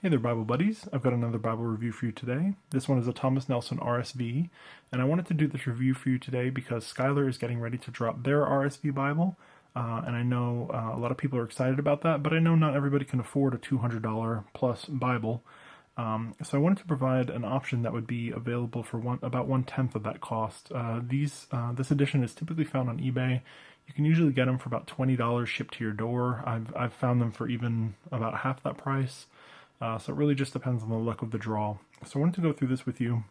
Hey there, Bible buddies. I've got another Bible review for you today. This one is a Thomas Nelson RSV, and I wanted to do this review for you today because Schuyler is getting ready to drop their RSV Bible, and I know a lot of people are excited about that, but I know not everybody can afford a $200 plus Bible. So I wanted to provide an option that would be available for about 1/10 of that cost. This edition is typically found on eBay. You can usually get them for about $20 shipped to your door. I've found them for even about half that price. So it really just depends on the luck of the draw. So I wanted to go through this with you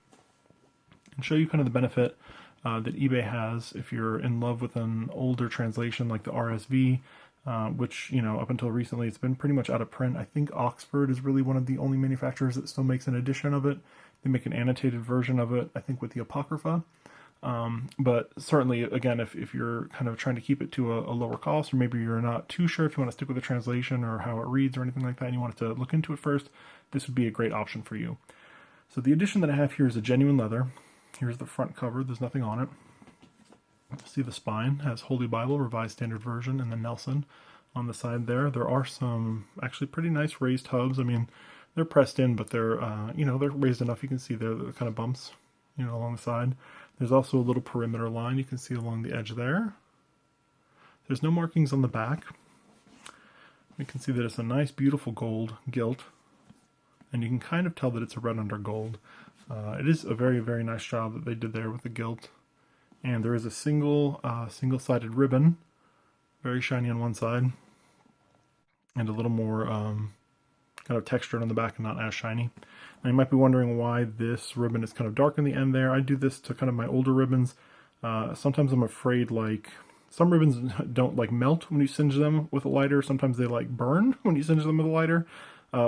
and show you kind of the benefit that eBay has if you're in love with an older translation like the RSV, which, up until recently, it's been pretty much out of print. I think Oxford is really one of the only manufacturers that still makes an edition of it. They make an annotated version of it, I think, with the Apocrypha. But certainly, again, if you're kind of trying to keep it to a lower cost, or maybe you're not too sure if you want to stick with the translation or how it reads or anything like that, and you wanted to look into it first, this would be a great option for you. So the edition that I have here is a genuine leather. Here's the front cover. There's nothing on it. See the spine has Holy Bible, Revised Standard Version, and then Nelson on the side there. There are some actually pretty nice raised hubs. I mean, they're pressed in, but they're they're raised enough. You can see there the kind of bumps, along the side. There's also a little perimeter line you can see along the edge there. There's no markings on the back. You can see that it's a nice, beautiful gold gilt, and you can kind of tell that it's a red under gold. It is a very, very nice job that they did there with the gilt. And there is a single-sided ribbon, very shiny on one side, and a little more kind of textured on the back and not as shiny. Now you might be wondering why this ribbon is kind of dark in the end there. I do this to kind of my older ribbons. Sometimes I'm afraid some ribbons don't melt when you singe them with a lighter. Sometimes they burn when you singe them with a lighter.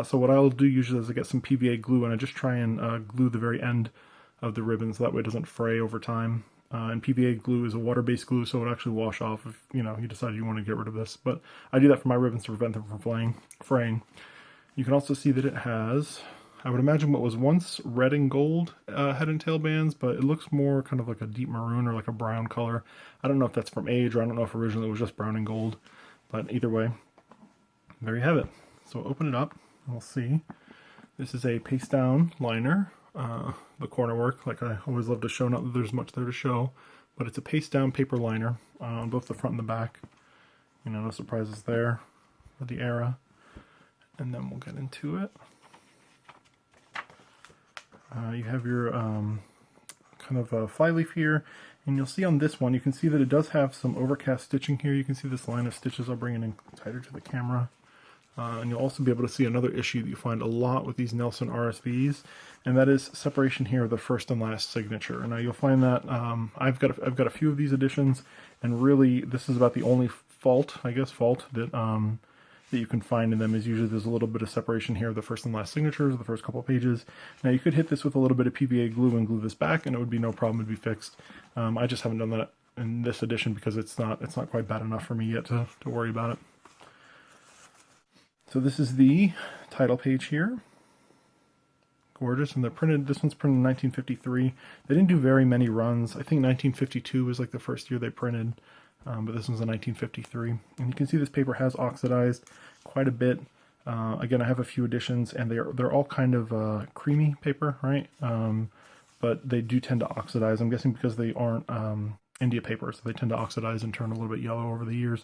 So what I'll do usually is I get some PVA glue and I just try and glue the very end of the ribbon so that way it doesn't fray over time. And PVA glue is a water-based glue, so it will actually wash off if you decide you want to get rid of this. But I do that for my ribbons to prevent them from fraying. You can also see that it has, I would imagine, what was once red and gold head and tail bands, but it looks more kind of like a deep maroon or like a brown color. I don't know if that's from age, or I don't know if originally it was just brown and gold, but either way, there you have it. So open it up, and we'll see. This is a paste down liner. The corner work, like I always love to show, not that there's much there to show, but it's a paste down paper liner on both the front and the back. No surprises there for the era. And then we'll get into it. You have your kind of flyleaf here, and you'll see on this one, you can see that it does have some overcast stitching here. You can see this line of stitches. I'll bring it in tighter to the camera. And you'll also be able to see another issue that you find a lot with these Nelson RSVs, and that is separation here of the first and last signature. Now you'll find that I've got a few of these editions, and really this is about the only fault that you can find in them is usually there's a little bit of separation here of the first and last signatures, the first couple pages. Now you could hit this with a little bit of PVA glue and glue this back, and it would be no problem, it'd be fixed. I just haven't done that in this edition because it's not quite bad enough for me yet to worry about it. So this is the title page here. Gorgeous, and they're printed. This one's printed in 1953. They didn't do very many runs. I think 1952 was like the first year they printed, but this one's in 1953. And you can see this paper has oxidized quite a bit. Again, I have a few editions, and they're all kind of creamy paper, right? But they do tend to oxidize. I'm guessing because they aren't India paper, so they tend to oxidize and turn a little bit yellow over the years.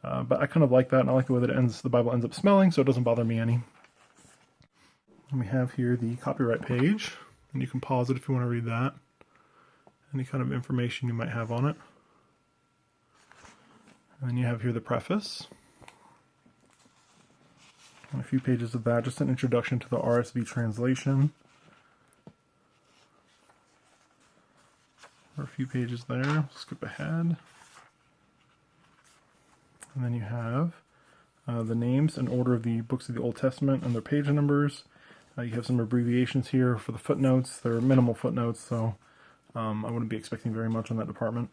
But I kind of like that, and I like the way that the Bible ends up smelling, so it doesn't bother me any. And we have here the copyright page, and you can pause it if you want to read that. Any kind of information you might have on it. And then you have here the preface. And a few pages of that, just an introduction to the RSV translation. Or a few pages there, skip ahead. And then you have the names and order of the books of the Old Testament and their page numbers. You have some abbreviations here for the footnotes. They're minimal footnotes, so I wouldn't be expecting very much on that department.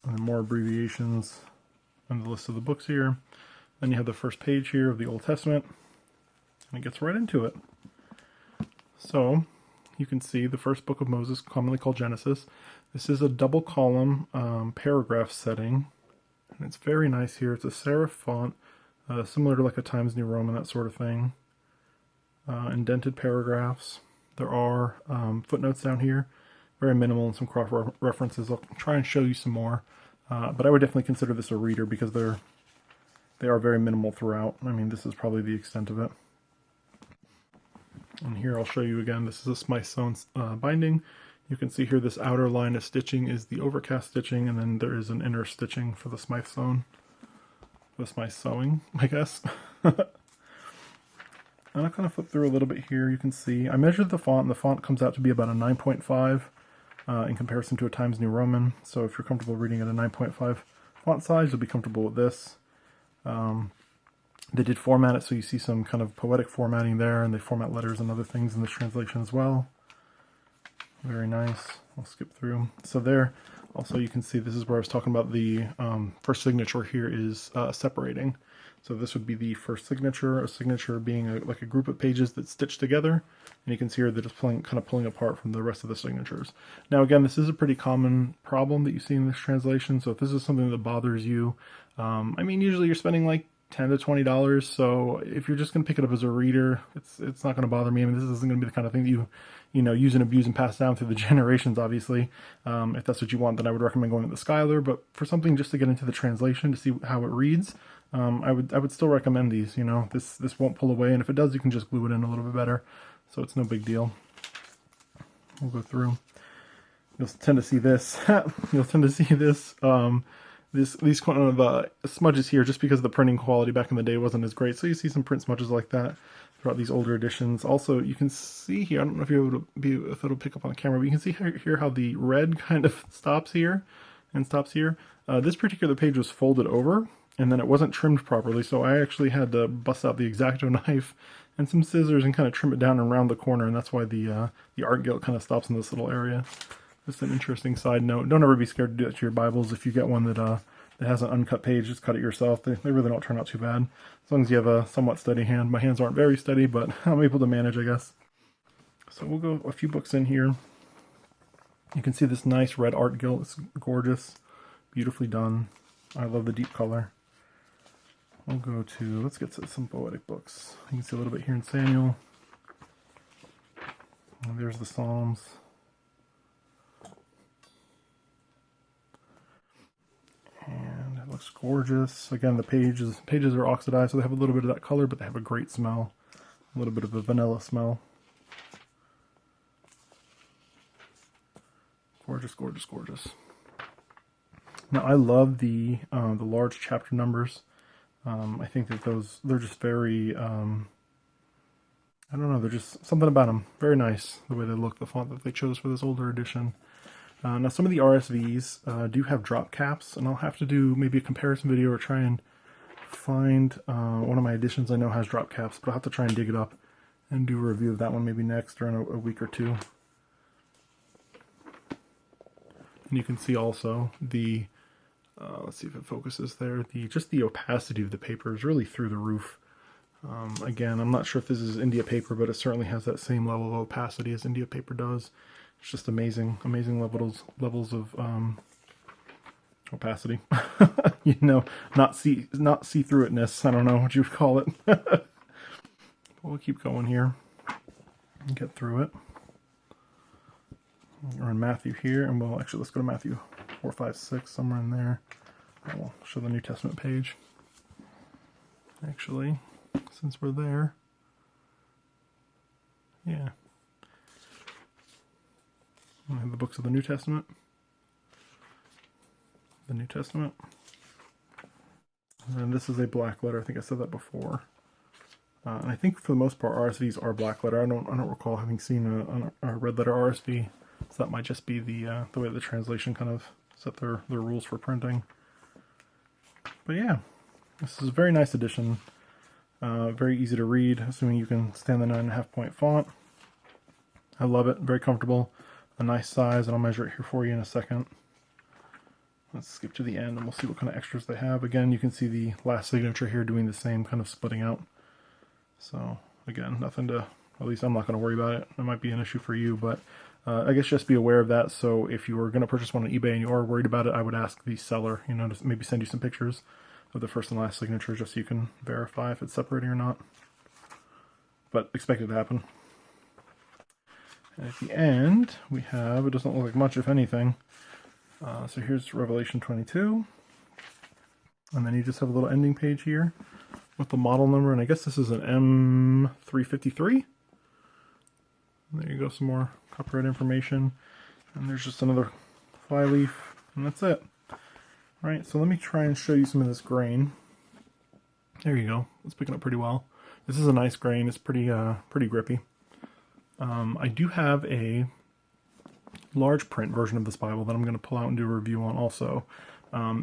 And then more abbreviations and the list of the books here. Then you have the first page here of the Old Testament, and it gets right into it. So you can see the first book of Moses, commonly called Genesis. This is a double column paragraph setting, and it's very nice here. It's a serif font, similar to like a Times New Roman, that sort of thing. Indented paragraphs. There are footnotes down here, very minimal, and some cross references. I'll try and show you some more, but I would definitely consider this a reader because they are very minimal throughout. I mean, this is probably the extent of it. And here I'll show you again. This is a Smythe sewn binding. You can see here this outer line of stitching is the overcast stitching, and then there is an inner stitching for the Smythe sewn. The Smythe sewing, I guess. And I'll kind of flip through a little bit here. You can see I measured the font, and the font comes out to be about a 9.5 in comparison to a Times New Roman. So if you're comfortable reading at a 9.5 font size, you'll be comfortable with this. They did format it so you see some kind of poetic formatting there, and they format letters and other things in this translation as well. Very nice. I'll skip through. So there, also you can see this is where I was talking about the first signature here is separating. So this would be the first signature, a signature being like a group of pages that stitch together. And you can see here that it's kind of pulling apart from the rest of the signatures. Now again, this is a pretty common problem that you see in this translation. So if this is something that bothers you, I mean, usually you're spending like $10 to $20. So if you're just going to pick it up as a reader, it's not going to bother me. I mean, this isn't going to be the kind of thing that you know, use and abuse and pass down through the generations, obviously. If that's what you want, then I would recommend going to the Schuyler. But for something just to get into the translation to see how it reads, I would still recommend these. You know, this won't pull away, and if it does, you can just glue it in a little bit better. So it's no big deal. We'll go through. You'll tend to see this. You'll tend to see this. These kind of smudges here, just because the printing quality back in the day wasn't as great. So you see some print smudges like that throughout these older editions. Also, you can see here, I don't know if it'll pick up on the camera, but you can see here how the red kind of stops here and stops here. This particular page was folded over, and then it wasn't trimmed properly, so I actually had to bust out the X-Acto knife and some scissors and kind of trim it down and round the corner, and that's why the art gilt kind of stops in this little area. Just an interesting side note. Don't ever be scared to do that to your Bibles. If you get one that has an uncut page, just cut it yourself. They really don't turn out too bad, as long as you have a somewhat steady hand. My hands aren't very steady, but I'm able to manage, I guess. So we'll go a few books in here. You can see this nice red art gilt. It's gorgeous, beautifully done. I love the deep color. We'll go to, let's get to some poetic books. You can see a little bit here in Samuel. And there's the Psalms. And it looks gorgeous. Again, the pages are oxidized, so they have a little bit of that color, but they have a great smell. A little bit of a vanilla smell. Gorgeous, gorgeous, gorgeous. Now, I love the large chapter numbers. I think that they're just very, I don't know, they're just something about them. Very nice, the way they look, the font that they chose for this older edition. Now, some of the RSVs do have drop caps, and I'll have to do maybe a comparison video or try and find one of my editions I know has drop caps, but I'll have to try and dig it up and do a review of that one maybe next or in a week or two. And you can see also the, let's see if it focuses there, just the opacity of the paper is really through the roof. Again, I'm not sure if this is India paper, but it certainly has that same level of opacity as India paper does. It's just amazing, amazing levels of opacity. You know, not see-through-itness. I don't know what you would call it. But we'll keep going here and get through it. We're in Matthew here, and let's go to Matthew 4, 5, 6, somewhere in there. I will show the New Testament page. Actually, since we're there, yeah. I have the books of the New Testament. The New Testament. And this is a black letter. I think I said that before. And I think for the most part, RSVs are black letter. I don't recall having seen a red letter RSV. So that might just be the way the translation kind of set their rules for printing. But yeah, this is a very nice edition. Very easy to read, assuming you can stand the 9.5 point font. I love it. Very comfortable. A nice size, and I'll measure it here for you in a second. Let's skip to the end, and we'll see what kind of extras they have. Again, you can see the last signature here doing the same, kind of splitting out. So, again, nothing to, at least I'm not going to worry about it. It might be an issue for you, but I guess just be aware of that. So if you were going to purchase one on eBay and you are worried about it, I would ask the seller, you know, to maybe send you some pictures of the first and last signature just so you can verify if it's separating or not. But expect it to happen. And at the end, we have, it doesn't look like much, if anything. So here's Revelation 22. And then you just have a little ending page here with the model number. And I guess this is an M353. There you go, some more copyright information. And there's just another fly leaf, and that's it. All right, so let me try and show you some of this grain. There you go. It's picking up pretty well. This is a nice grain. It's pretty grippy. I do have a large print version of this Bible that I'm going to pull out and do a review on also.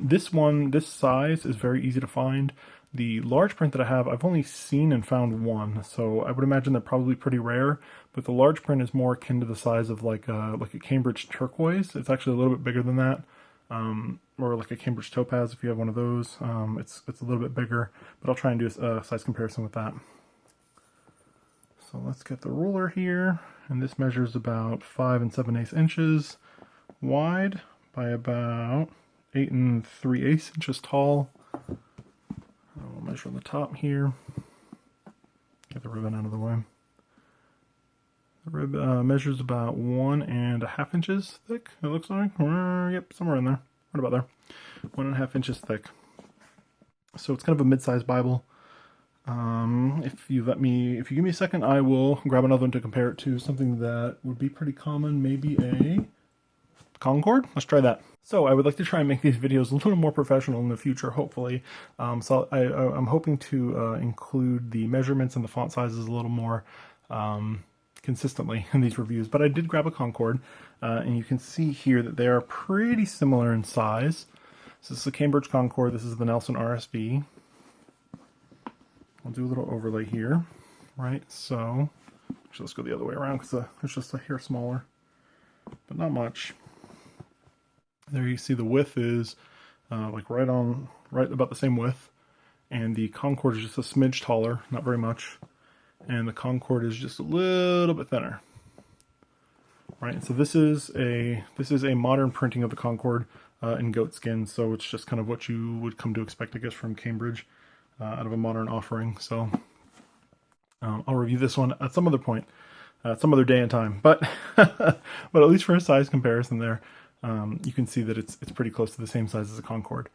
This size is very easy to find. The large print that I have, I've only seen and found one, so I would imagine they're probably pretty rare, but the large print is more akin to the size of like a Cambridge turquoise. It's actually a little bit bigger than that, or like a Cambridge topaz if you have one of those. It's a little bit bigger, but I'll try and do a size comparison with that. So let's get the ruler here, and this measures about 5 7/8 inches wide by about 8 3/8 inches tall. I'll measure on the top here. Get the ribbon out of the way. The rib measures about 1 1/2 inches thick, it looks like. Yep, somewhere in there. Right about there. 1 1/2 inches thick. So it's kind of a mid-sized Bible. If you give me a second, I will grab another one to compare it to something that would be pretty common, maybe a Concord. Let's try that. So I would like to try and make these videos a little more professional in the future, hopefully. So I'm hoping to include the measurements and the font sizes a little more consistently in these reviews. But I did grab a Concord, and you can see here that they are pretty similar in size. So this is the Cambridge Concord. This is the Nelson RSV. I'll do a little overlay here, right? So actually, let's go the other way around because it's just a hair smaller, but not much. There you see the width is like right about the same width, and the Concord is just a smidge taller, not very much, and the Concord is just a little bit thinner. Right, so this is a modern printing of the Concord in goatskin, so it's just kind of what you would come to expect, I guess, from Cambridge out of a modern offering. So I'll review this one at some other point, some other day and time, but but at least for a size comparison there, you can see that it's pretty close to the same size as a Concord.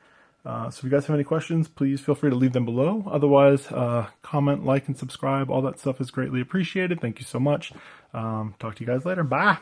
So if you guys have any questions, please feel free to leave them below. Otherwise, comment, like, and subscribe. All that stuff is greatly appreciated. Thank you so much. Talk to you guys later. Bye.